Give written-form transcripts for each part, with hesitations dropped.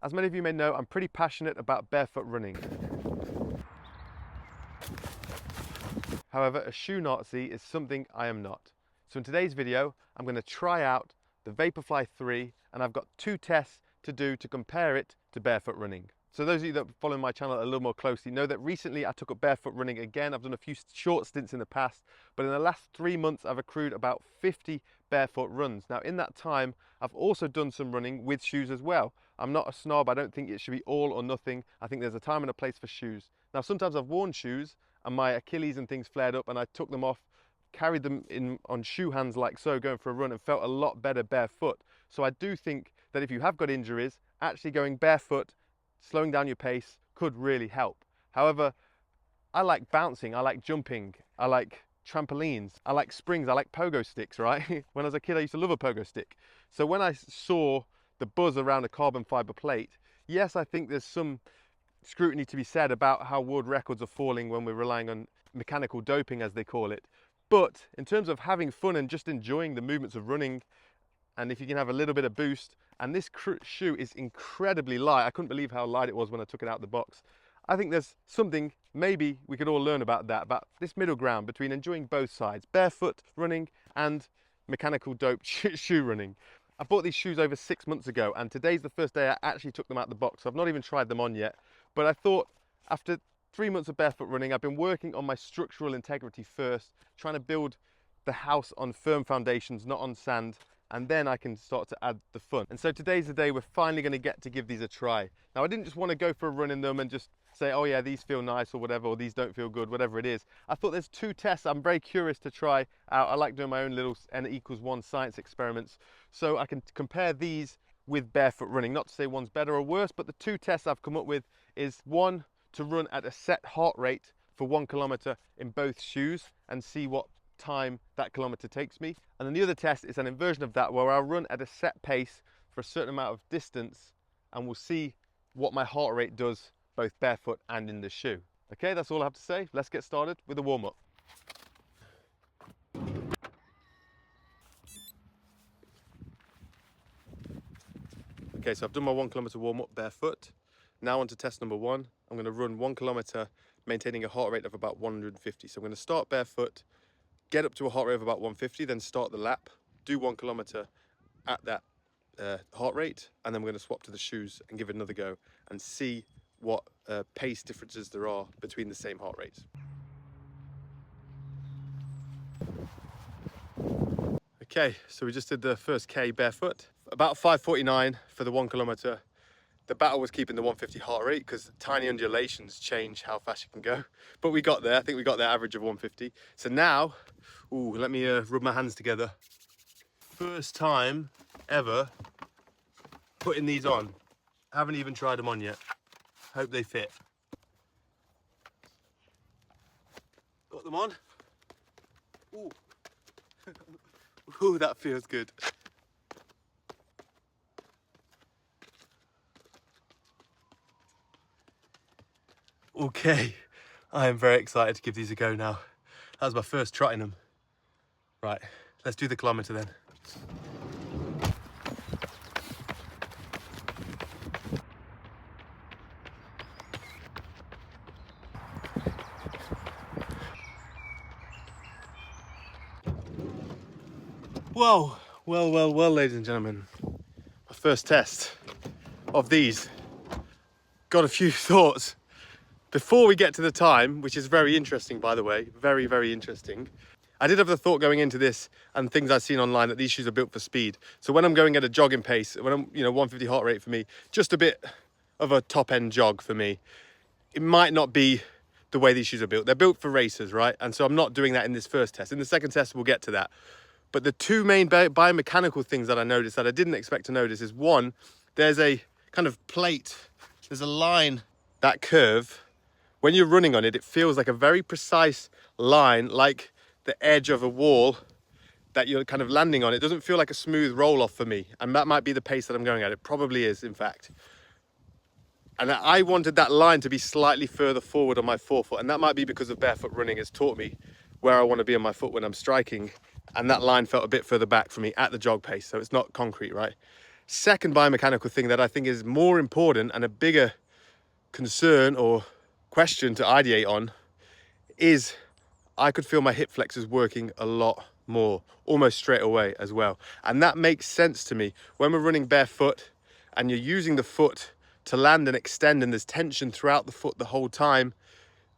As many of you may know, I'm pretty passionate about barefoot running. However, a shoe Nazi is something I am not. So in today's video, I'm going to try out the Vaporfly 3, and I've got 2 tests to do to compare it to barefoot running. So those of you that follow my channel a little more closely know that recently I took up barefoot running again. I've done a few short stints in the past, but in the last 3 months I've accrued about 50 barefoot runs. Now in that time, I've also done some running with shoes as well. I'm not a snob, I don't think it should be all or nothing. I think there's a time and a place for shoes. Now sometimes I've worn shoes and my Achilles and things flared up and I took them off, carried them in on shoe hands like so, going for a run, and felt a lot better barefoot. So I do think that if you have got injuries, actually going barefoot, slowing down your pace could really help. However, I like bouncing, I like jumping, I like trampolines, I like springs, I like pogo sticks, right? When I was a kid, I used to love a pogo stick. So when I saw the buzz around a carbon fiber plate, yes, I think there's some scrutiny to be said about how world records are falling when we're relying on mechanical doping, as they call it. But in terms of having fun and just enjoying the movements of running, and if you can have a little bit of boost, and this shoe is incredibly light. I couldn't believe how light it was when I took it out of the box. I think there's something maybe we could all learn about that, about this middle ground between enjoying both sides, barefoot running and mechanical doped shoe running. I bought these shoes over 6 months ago, and today's the first day I actually took them out of the box. So I've not even tried them on yet, but I thought after 3 months of barefoot running, I've been working on my structural integrity first, trying to build the house on firm foundations, not on sand, and then I can start to add the fun. And so today's the day we're finally going to get to give these a try. Now I didn't just want to go for a run in them and just say, oh yeah, these feel nice or whatever, or these don't feel good, whatever it is. I thought there's 2 tests I'm very curious to try out. I like doing my own little n=1 science experiments, so I can compare these with barefoot running. Not to say one's better or worse, but the 2 tests I've come up with is one, to run at a set heart rate for 1 kilometer in both shoes and see what time that kilometer takes me, and then the other test is an inversion of that where I'll run at a set pace for a certain amount of distance and we'll see what my heart rate does both barefoot and in the shoe. Okay, that's all I have to say. Let's get started with the warm-up. Okay, so I've done my 1 kilometer warm-up barefoot. Now on to test number 1. I'm going to run 1 kilometer maintaining a heart rate of about 150. So I'm going to start barefoot, get up to a heart rate of about 150, then start the lap, do 1 kilometer at that heart rate, and then we're going to swap to the shoes and give it another go and see what pace differences there are between the same heart rates. Okay, so we just did the first K barefoot, about 5:49 for the 1 kilometer. The battle was keeping the 150 heart rate because tiny undulations change how fast you can go. But we got there. I think we got the average of 150. So now, let me rub my hands together. First time ever putting these on. Haven't even tried them on yet. Hope they fit. Got them on. Ooh. Ooh, that feels good. Okay, I am very excited to give these a go now. That was my first try in them. Right, let's do the kilometer then. Whoa, well, ladies and gentlemen. My first test of these. Got a few thoughts. Before we get to the time, which is very interesting, by the way, very, very interesting. I did have the thought going into this and things I've seen online that these shoes are built for speed. So when I'm going at a jogging pace, when I'm, 150 heart rate for me, just a bit of a top end jog for me, it might not be the way these shoes are built. They're built for racers, right? And so I'm not doing that in this first test. In the second test, we'll get to that. But the 2 main biomechanical things that I noticed that I didn't expect to notice is, one, there's a kind of plate, there's a line, that curve. When you're running on it, it feels like a very precise line, like the edge of a wall that you're kind of landing on. It doesn't feel like a smooth roll off for me. And that might be the pace that I'm going at. It probably is, in fact. And I wanted that line to be slightly further forward on my forefoot. And that might be because of barefoot running has taught me where I want to be on my foot when I'm striking. And that line felt a bit further back for me at the jog pace. So it's not concrete, right? second biomechanical thing that I think is more important and a bigger concern or question to ideate on is I could feel my hip flexors working a lot more, almost straight away as well. And that makes sense to me. When we're running barefoot and you're using the foot to land and extend and there's tension throughout the foot the whole time,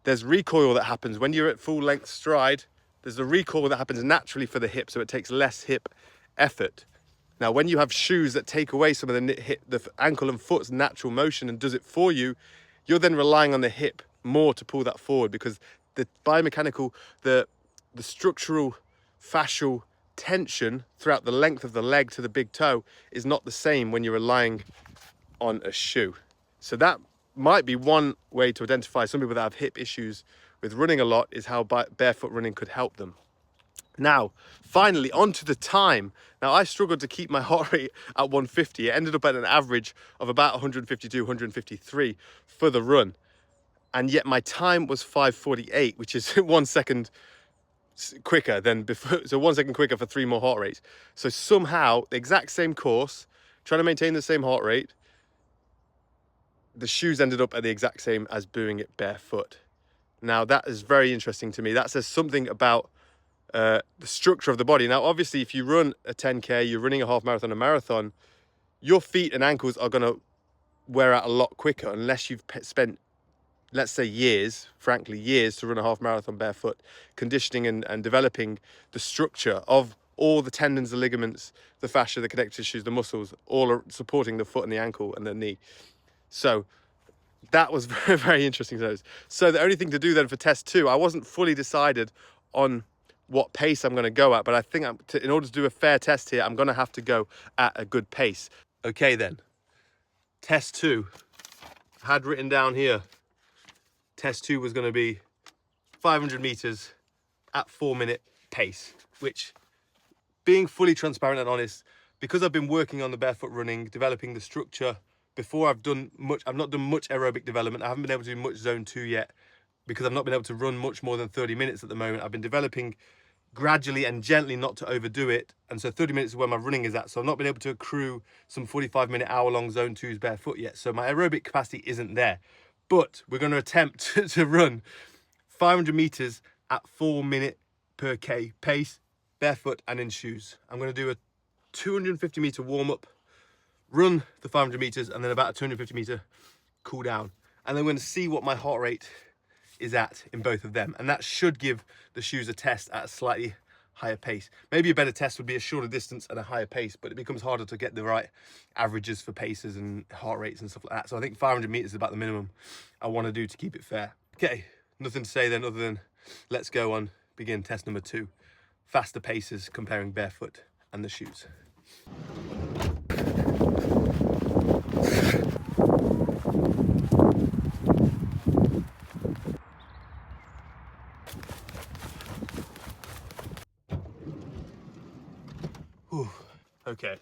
there's recoil that happens. When you're at full length stride, there's a recoil that happens naturally for the hip, so it takes less hip effort. Now, when you have shoes that take away some of the ankle and foot's natural motion and does it for you, you're then relying on the hip more to pull that forward, because the biomechanical, the structural fascial tension throughout the length of the leg to the big toe is not the same when you're relying on a shoe. So that might be one way to identify some people that have hip issues with running a lot, is how barefoot running could help them. Now, finally, onto the time. Now, I struggled to keep my heart rate at 150. It ended up at an average of about 152, 153 for the run. And yet my time was 5:48, which is 1 second quicker than before. So 1 second quicker for 3 more heart rates. So somehow, the exact same course, trying to maintain the same heart rate, the shoes ended up at the exact same as doing it barefoot. Now, that is very interesting to me. That says something about the structure of the body. Now, obviously, if you run a 10K, you're running a half marathon, a marathon, your feet and ankles are going to wear out a lot quicker unless you've spent, let's say, years, frankly, years to run a half marathon barefoot, conditioning and developing the structure of all the tendons, the ligaments, the fascia, the connective tissues, the muscles, all are supporting the foot and the ankle and the knee. So that was very, very interesting to notice. So the only thing to do then for test 2, I wasn't fully decided on what pace I'm going to go at, but I think in order to do a fair test here, I'm going to have to go at a good pace. Okay then, test 2, I had written down here, test 2 was going to be 500 meters at 4-minute pace, which, being fully transparent and honest, because I've been working on the barefoot running, developing the structure, before I've not done much aerobic development. I haven't been able to do much zone 2 yet, because I've not been able to run much more than 30 minutes at the moment. I've been developing gradually and gently, not to overdo it. And so 30 minutes is where my running is at. So I've not been able to accrue some 45-minute, hour-long zone 2s barefoot yet. So my aerobic capacity isn't there. But we're going to attempt to run 500 meters at 4-minute per K pace, barefoot and in shoes. I'm going to do a 250 meter warm-up, run the 500 meters, and then about a 250 meter cool down. And then we're going to see what my heart rate is at in both of them. And that should give the shoes a test at a slightly higher pace. Maybe a better test would be a shorter distance and a higher pace, but it becomes harder to get the right averages for paces and heart rates and stuff like that. So I think 500 meters is about the minimum I want to do to keep it fair. Okay, nothing to say then other than let's go on, begin test number 2. Faster paces comparing barefoot and the shoes. Whew. Okay,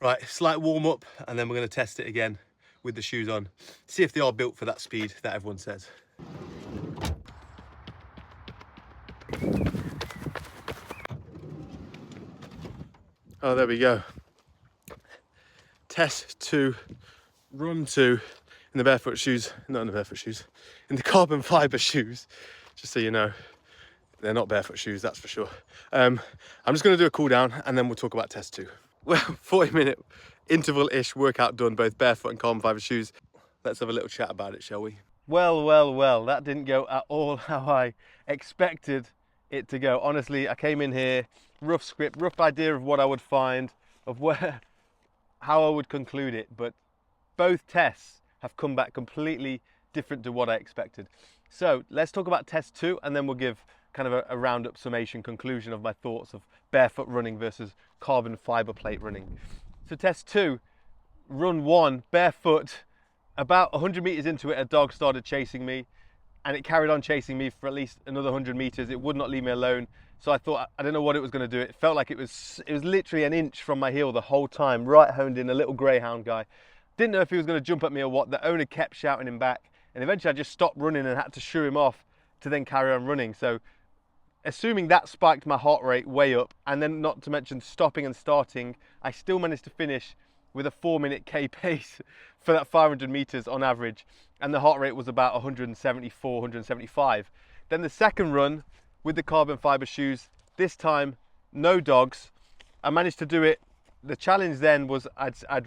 right, slight warm up, and then we're going to test it again with the shoes on, see if they are built for that speed that everyone says. Oh, there we go. Test 2, run 2 in the barefoot shoes, not in the barefoot shoes, in the carbon fiber shoes, just so you know. They're not barefoot shoes, that's for sure. I'm just going to do a cool down and then we'll talk about test 2. Well, 40-minute interval-ish workout done, both barefoot and carbon fiber shoes. Let's have a little chat about it, shall we? Well, well, well, that didn't go at all how I expected it to go. Honestly, I came in here, rough script, rough idea of what I would find, of how I would conclude it, but both tests have come back completely different to what I expected. So let's talk about test 2, and then we'll give kind of a roundup summation conclusion of my thoughts of barefoot running versus carbon fiber plate running. So test 2, run 1, barefoot. About 100 meters into it, a dog started chasing me, and it carried on chasing me for at least another 100 meters. It would not leave me alone. So I thought, I don't know what it was going to do. It felt like it was literally an inch from my heel the whole time, right honed in, a little greyhound guy. Didn't know if he was going to jump at me or what. The owner kept shouting him back, and eventually I just stopped running and had to shoo him off to then carry on running. So assuming that spiked my heart rate way up, and then not to mention stopping and starting, I still managed to finish with a 4-minute K pace for that 500 meters on average, and the heart rate was about 174, 175. Then the second run with the carbon fiber shoes, this time no dogs, I managed to do it. The challenge then was I'd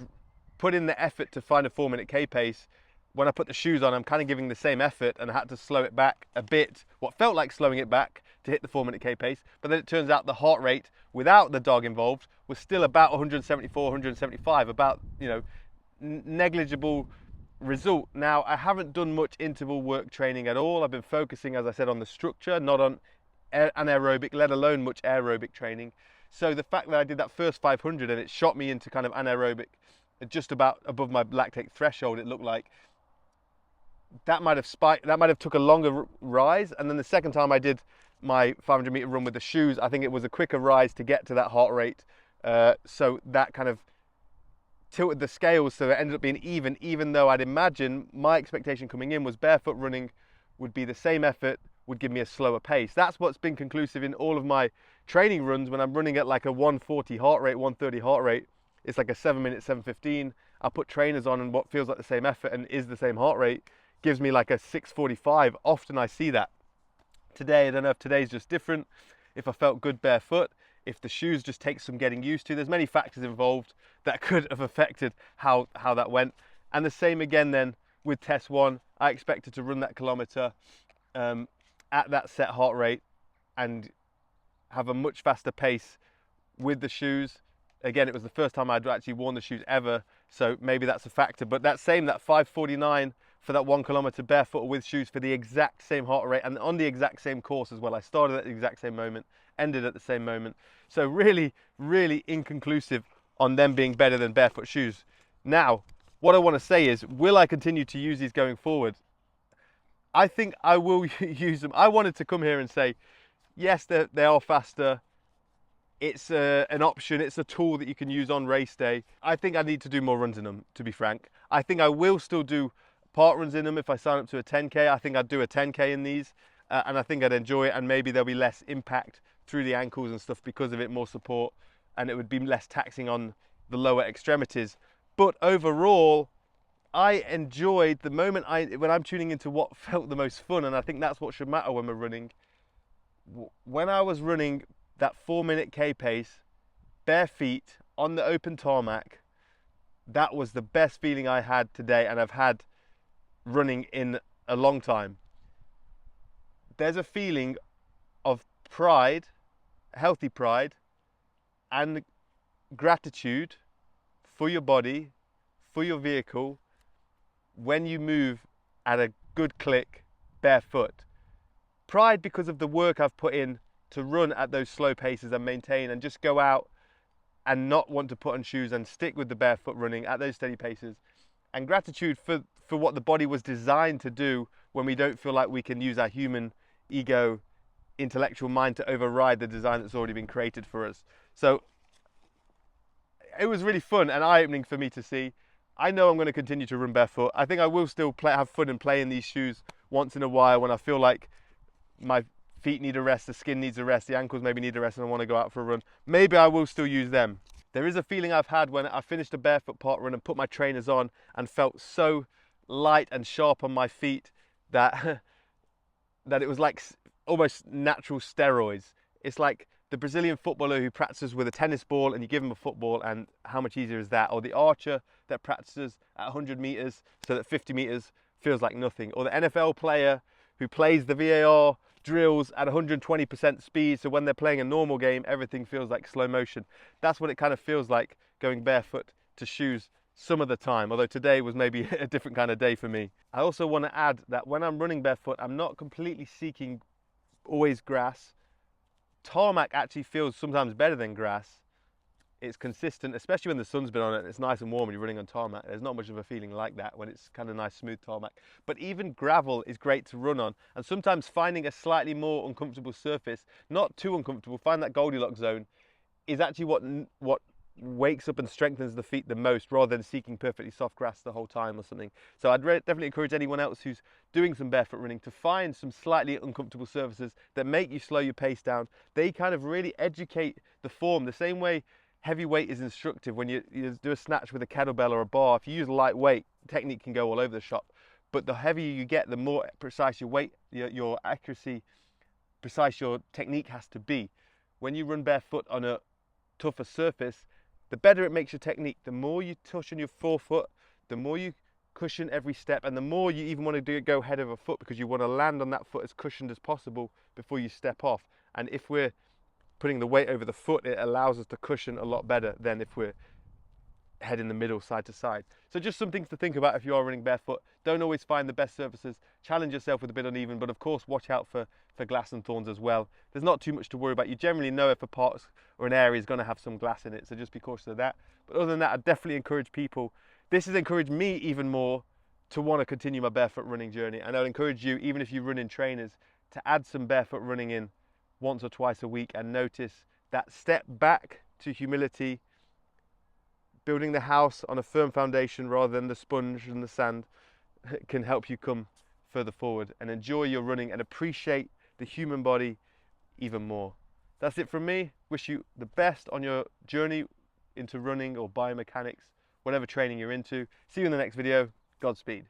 put in the effort to find a 4-minute K pace. When I put the shoes on, I'm kind of giving the same effort, and I had to slow it back a bit, what felt like slowing it back to hit the 4-minute K pace. But then it turns out the heart rate without the dog involved was still about 174, 175, about, you know, negligible result. Now, I haven't done much interval work training at all. I've been focusing, as I said, on the structure, not on anaerobic, let alone much aerobic training. So the fact that I did that first 500 and it shot me into kind of anaerobic, just about above my lactate threshold, it looked like, that might have spiked, that might have took a longer rise. And then the second time I did my 500 meter run with the shoes, I think it was a quicker rise to get to that heart rate. So that kind of tilted the scales, so it ended up being even though I'd imagine my expectation coming in was barefoot running would be the same effort, would give me a slower pace. That's what's been conclusive in all of my training runs. When I'm running at like a 140 heart rate, 130 heart rate, it's like a 7-minute 7:15. I put trainers on, and what feels like the same effort and is the same heart rate gives me like a 6:45. Often I see that. Today, I don't know if today's just different, if I felt good barefoot, if the shoes just take some getting used to. There's many factors involved that could have affected how that went. And the same again then with test one. I expected to run that kilometer at that set heart rate and have a much faster pace with the shoes. Again, it was the first time I'd actually worn the shoes ever, so maybe that's a factor. But that 5:49 for that 1 kilometer barefoot with shoes for the exact same heart rate and on the exact same course as well. I started at the exact same moment, ended at the same moment. So really, really inconclusive on them being better than barefoot shoes. Now, what I want to say is, will I continue to use these going forward? I think I will use them. I wanted to come here and say, yes, they are faster. It's an option. It's a tool that you can use on race day. I think I need to do more runs in them, to be frank. I think I will still do part runs in them. If I sign up to a 10K, I think I'd do a 10K in these, and I think I'd enjoy it, and maybe there'll be less impact through the ankles and stuff because of it, more support, and it would be less taxing on the lower extremities. But overall, I enjoyed the moment when I'm tuning into what felt the most fun, and I think that's what should matter when we're running. When I was running that 4-minute K pace, bare feet on the open tarmac, that was the best feeling I had today, and I've had running in a long time. There's a feeling of pride, healthy pride, and gratitude for your body, for your vehicle, when you move at a good click barefoot. Pride because of the work I've put in to run at those slow paces and maintain and just go out and not want to put on shoes and stick with the barefoot running at those steady paces. And gratitude for what the body was designed to do when we don't feel like we can use our human ego, intellectual mind to override the design that's already been created for us. So it was really fun and eye-opening for me to see. I know I'm going to continue to run barefoot. I think I will still have fun and play in these shoes once in a while when I feel like my feet need a rest, the skin needs a rest, the ankles maybe need a rest, and I want to go out for a run. Maybe I will still use them. There is a feeling I've had when I finished a barefoot part run and put my trainers on and felt so light and sharp on my feet that it was like almost natural steroids. It's like the Brazilian footballer who practices with a tennis ball and you give him a football, and how much easier is that? Or the archer that practices at 100 meters so that 50 meters feels like nothing. Or the NFL player who plays the VAR drills at 120% speed, so when they're playing a normal game, everything feels like slow motion. That's what it kind of feels like going barefoot to shoes some of the time, although today was maybe a different kind of day for me. I also want to add that when I'm running barefoot, I'm not completely seeking always grass. Tarmac actually feels sometimes better than grass. It's consistent, especially when the sun's been on it and it's nice and warm and you're running on tarmac. There's not much of a feeling like that when it's kind of nice, smooth tarmac. But even gravel is great to run on. And sometimes finding a slightly more uncomfortable surface, not too uncomfortable, find that Goldilocks zone, is actually what wakes up and strengthens the feet the most, rather than seeking perfectly soft grass the whole time or something. So I'd definitely encourage anyone else who's doing some barefoot running to find some slightly uncomfortable surfaces that make you slow your pace down. They kind of really educate the form, the same way heavy weight is instructive. When you do a snatch with a kettlebell or a bar, if you use light weight, technique can go all over the shop. But the heavier you get, the more precise your weight, your accuracy, precise your technique has to be. When you run barefoot on a tougher surface, the better it makes your technique. The more you touch on your forefoot, the more you cushion every step, and the more you even want to go head over foot, because you want to land on that foot as cushioned as possible before you step off. And if we're putting the weight over the foot, it allows us to cushion a lot better than if we're head in the middle, side to side. So just some things to think about if you are running barefoot. Don't always find the best surfaces. Challenge yourself with a bit uneven, but of course watch out for glass and thorns as well. There's not too much to worry about. You generally know if a part or an area is going to have some glass in it, so just be cautious of that. But other than that, I definitely encourage people. This has encouraged me even more to want to continue my barefoot running journey, and I'll encourage you, even if you run in trainers, to add some barefoot running in once or twice a week, and notice that step back to humility. Building the house on a firm foundation rather than the sponge and the sand can help you come further forward and enjoy your running and appreciate the human body even more. That's it from me. Wish you the best on your journey into running or biomechanics, whatever training you're into. See you in the next video. Godspeed.